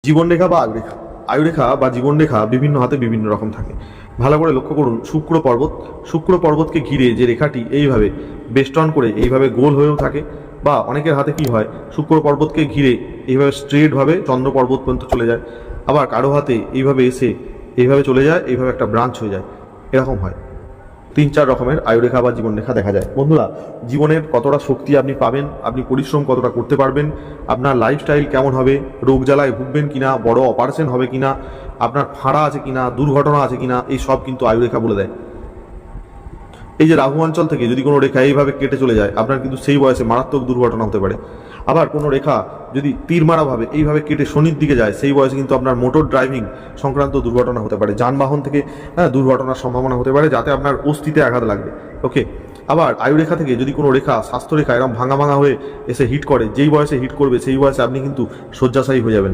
জীবনরেখা বা আয়ুরেখা, আয়ুরেখা বা জীবনরেখা বিভিন্ন হাতে বিভিন্ন রকম থাকে। ভালো করে লক্ষ্য করুন, শুক্র পর্বতকে ঘিরে যে রেখাটি এইভাবে বেষ্টন করে এইভাবে গোল হয়েও থাকে, বা অনেকের হাতে কি হয়, শুক্র পর্বতকে ঘিরে এইভাবে স্ট্রেটভাবে চন্দ্র পর্বত পর্যন্ত চলে যায়, আবার কারো হাতে এইভাবে এসে এইভাবে চলে যায়, এইভাবে একটা ব্রাঞ্চ হয়ে যায়, এরকম হয়। 3-4 রকমের আয়ুরেখা বা জীবনরেখা দেখা যায়। বন্ধুরা, জীবনের কতটা শক্তি আপনি পাবেন, আপনি পরিশ্রম কতটা করতে পারবেন, আপনার লাইফস্টাইল কেমন হবে, রোগ জ্বালায় ভুগবেন কিনা, বড় অপারেশন হবে কিনা, আপনার ফাঁড়া আছে কিনা, দুর্ঘটনা আছে কিনা, এই সব কিন্তু আয়ুরেখা বলে দেয়। এই যে রাহু অঞ্চল থেকে যদি কোনো রেখা এইভাবে কেটে চলে যায়, আপনার কিন্তু সেই বয়সে মারাত্মক দুর্ঘটনা হতে পারে। আবার কোনো রেখা যদি তীর মারাভাবে এইভাবে কেটে শনির দিকে যায়, সেই বয়সে কিন্তু আপনার মোটর ড্রাইভিং সংক্রান্ত দুর্ঘটনা হতে পারে, যানবাহন থেকে দুর্ঘটনার সম্ভাবনা হতে পারে, যাতে আপনার অস্থিতে আঘাত লাগবে। ওকে। আবার আয়ুরেখা থেকে যদি কোনো রেখা স্বাস্থ্যরেখা এরকম ভাঙা ভাঙা হয়ে এসে হিট করে, যেই বয়সে হিট করবে সেই বয়সে আপনি কিন্তু শয্যাশায়ী হয়ে যাবেন।